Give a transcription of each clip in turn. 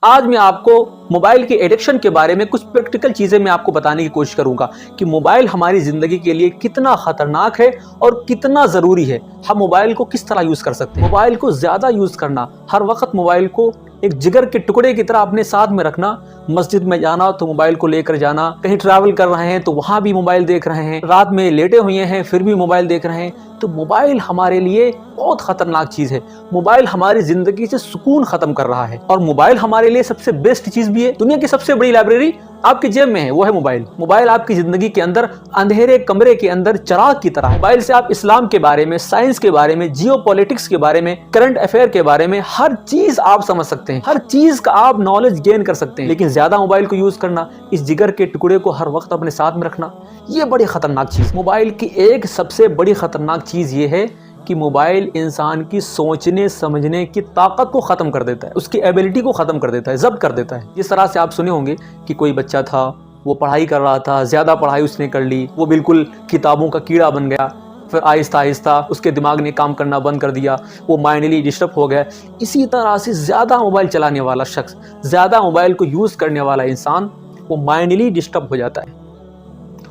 आज मैं आपको मोबाइल के एडिक्शन के बारे में कुछ प्रैक्टिकल चीजें मैं आपको बताने की कोशिश करूंगा कि मोबाइल हमारी जिंदगी के लिए कितना खतरनाक है और कितना जरूरी है। हम मोबाइल को किस तरह यूज कर सकते हैं। मोबाइल को ज्यादा यूज करना, हर वक्त मोबाइल को एक जिगर के टुकड़े की तरह अपने साथ में रखना, मस्जिद में जाना तो मोबाइल को लेकर जाना, कहीं ट्रैवल कर रहे हैं तो वहां भी मोबाइल देख रहे हैं, रात में लेटे हुए हैं फिर भी मोबाइल देख रहे हैं, तो मोबाइल हमारे लिए बहुत खतरनाक चीज है। मोबाइल हमारी जिंदगी से सुकून खत्म कर रहा है और मोबाइल हमारे लिए सबसे बेस्ट चीज भी है। दुनिया की सबसे बड़ी लाइब्रेरी आपके जेब में है, वो है मोबाइल। मोबाइल आपकी जिंदगी के अंदर अंधेरे कमरे के अंदर चिराग की तरह है। मोबाइल से आप इस्लाम के बारे में, साइंस के बारे में, जियोपॉलिटिक्स के बारे में, करंट अफेयर के बारे में हर चीज आप समझ सकते हैं, हर चीज का आप नॉलेज गेन कर सकते हैं। लेकिन ज्यादा मोबाइल को यूज करना, इस जिगर के टुकड़े को हर वक्त अपने साथ में रखना, ये बड़ी खतरनाक चीज। मोबाइल की एक सबसे बड़ी खतरनाक चीज ये है कि मोबाइल इंसान की सोचने समझने की ताकत को खत्म कर देता है, उसकी एबिलिटी को खत्म कर देता है, जब्त कर देता है। जिस तरह से आप सुने होंगे कि कोई बच्चा था, वो पढ़ाई कर रहा था, ज्यादा पढ़ाई उसने कर ली, वो बिल्कुल किताबों का कीड़ा बन गया, फिर आहिस्ता आहिस्ता उसके दिमाग ने काम करना बंद कर दिया, वो माइंडली डिस्टर्ब हो गया। इसी तरह से ज्यादा मोबाइल चलाने वाला शख्स, ज्यादा मोबाइल को यूज करने वाला इंसान, वो माइंडली डिस्टर्ब हो जाता है,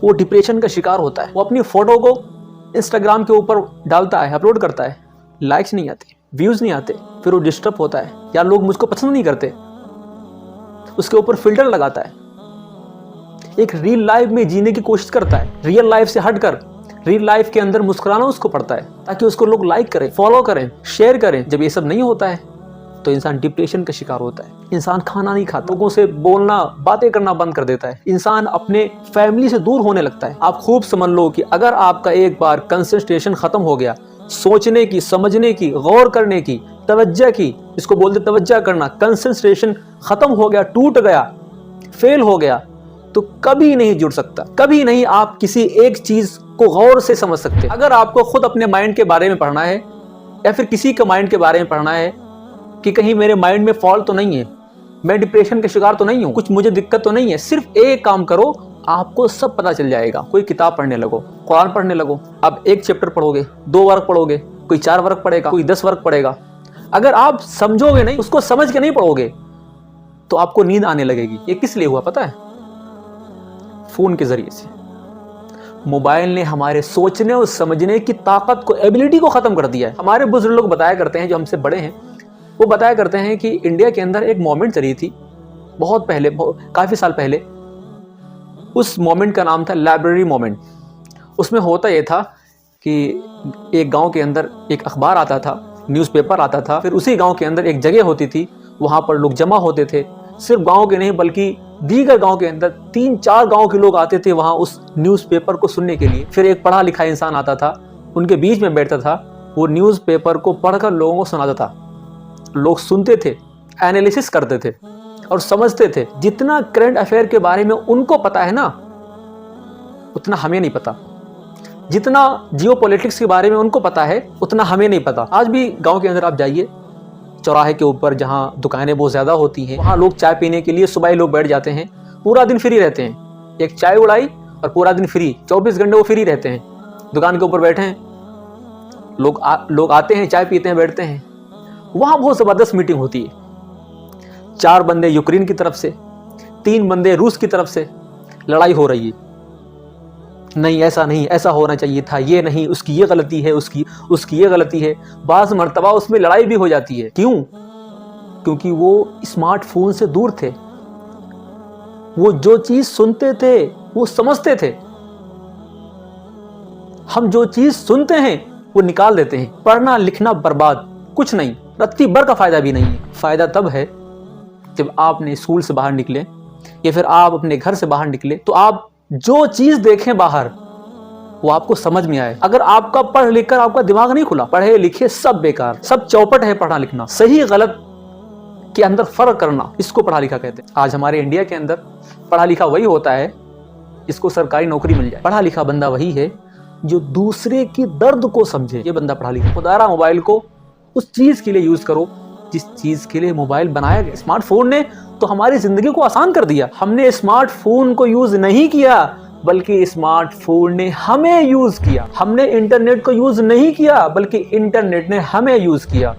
वो डिप्रेशन का शिकार होता है। वो अपनी फोटो को इंस्टाग्राम के ऊपर डालता है, अपलोड करता है, लाइक्स नहीं आते, व्यूज नहीं आते, फिर वो डिस्टर्ब होता है, यार लोग मुझको पसंद नहीं करते, उसके ऊपर फिल्टर लगाता है, एक रियल लाइफ में जीने की कोशिश करता है, रियल लाइफ से हटकर रियल लाइफ के अंदर मुस्कुराना उसको पड़ता है ताकि उसको लोग लाइक करें, फॉलो करें, शेयर करें। जब ये सब नहीं होता है तो इंसान डिप्रेशन का शिकार होता है, इंसान खाना नहीं खाता, लोगों से बोलना, बातें करना बंद कर देता है, इंसान अपने फैमिली से दूर होने लगता है। आप खूब समझ लो कि अगर आपका एक बार कंसंट्रेशन खत्म हो गया, सोचने की, समझने की, गौर करने की, तवज्जो की, इसको बोलते तवज्जो करना, कंसंट्रेशन खत्म हो गया, टूट गया, फेल हो गया, तो कभी नहीं जुड़ सकता, कभी नहीं आप किसी एक चीज को गौर से समझ सकते। अगर आपको खुद अपने माइंड के बारे में पढ़ना है या फिर किसी के माइंड के बारे में पढ़ना है कि कहीं मेरे माइंड में फॉल्ट तो नहीं है, मैं डिप्रेशन के शिकार तो नहीं हूं, कुछ मुझे दिक्कत तो नहीं है, सिर्फ एक काम करो, आपको सब पता चल जाएगा। कोई किताब पढ़ने लगो, कुरान पढ़ने लगो। अब एक चैप्टर पढ़ोगे, 2 वर्क पढ़ोगे, कोई 4 वर्क पढ़ेगा, कोई 10 वर्क पढ़ेगा। अगर आप समझोगे नहीं, उसको समझ के नहीं पढ़ोगे तो आपको नींद आने लगेगी। ये किस लिए हुआ पता है? फोन के जरिए से। मोबाइल ने हमारे सोचने और समझने की ताकत को, एबिलिटी को खत्म कर दिया है। हमारे बुजुर्ग लोग बताया करते हैं, जो हमसे बड़े हैं, वो बताया करते हैं कि इंडिया के अंदर एक मोमेंट चली थी बहुत पहले, काफी साल पहले। उस मोमेंट का नाम था लाइब्रेरी मोमेंट। उसमें होता यह था कि एक गांव के अंदर एक अखबार आता था, न्यूज़पेपर आता था, फिर उसी गांव के अंदर एक जगह होती थी, वहां पर लोग जमा होते थे। सिर्फ गांव के नहीं बल्कि दीगर गांव के अंदर 3-4 गांव के लोग आते थे वहां उस न्यूज़पेपर को सुनने के लिए। फिर एक पढ़ा लिखा इंसान आता था, उनके बीच में बैठता था, वो न्यूज़पेपर को पढ़कर लोगों को सुनाता था। लोग सुनते थे, एनालिसिस करते थे और समझते थे। जितना करंट अफेयर के बारे में उनको पता है ना, उतना हमें नहीं पता। जितना जियोपॉलिटिक्स के बारे में उनको पता है, उतना हमें नहीं पता। आज भी गांव के अंदर आप जाइए, चौराहे के ऊपर जहां दुकानें बहुत ज्यादा होती हैं, वहां लोग चाय पीने के लिए सुबह ही लोग बैठ जाते हैं, पूरा दिन फ्री रहते हैं। एक चाय उड़ाई और पूरा दिन फ्री, 24 घंटे वो फ्री रहते हैं, दुकान के ऊपर बैठे हैं। लोग आते हैं, चाय पीते हैं, बैठते हैं। वहां बहुत जबरदस्त मीटिंग होती है। 4 बंदे यूक्रेन की तरफ से, 3 बंदे रूस की तरफ से, लड़ाई हो रही है। नहीं, ऐसा नहीं, ऐसा होना चाहिए था, ये नहीं, उसकी ये गलती है, उसकी ये गलती है। बाज़ मर्तबा उसमें लड़ाई भी हो जाती है। क्यों? क्योंकि वो स्मार्टफोन से दूर थे। वो जो चीज सुनते थे वो समझते थे। हम जो चीज सुनते हैं वो निकाल देते हैं। पढ़ना लिखना बर्बाद, कुछ नहीं, रत्ती भर का फायदा भी नहीं है। फायदा तब है जब आप अपने स्कूल से बाहर निकले या फिर आप अपने घर से बाहर निकले तो आप जो चीज देखें बाहर वो आपको समझ में आए। अगर आपका पढ़ लिख कर आपका दिमाग नहीं खुला, पढ़े लिखे सब बेकार, सब चौपट है पढ़ना लिखना। सही गलत के अंदर फर्क करना, इसको पढ़ा लिखा कहते हैं। आज हमारे इंडिया के अंदर पढ़ा लिखा वही होता है जिसको सरकारी नौकरी मिल जाए। पढ़ा लिखा बंदा वही है जो दूसरे की दर्द को समझे, ये बंदा पढ़ा लिखा। खुदारा मोबाइल को उस चीज के लिए यूज करो जिस चीज के लिए मोबाइल बनाया गया। स्मार्टफोन ने तो हमारी जिंदगी को आसान कर दिया। हमने स्मार्टफोन को यूज नहीं किया बल्कि स्मार्टफोन ने हमें यूज किया। हमने इंटरनेट को यूज नहीं किया बल्कि इंटरनेट ने हमें यूज किया।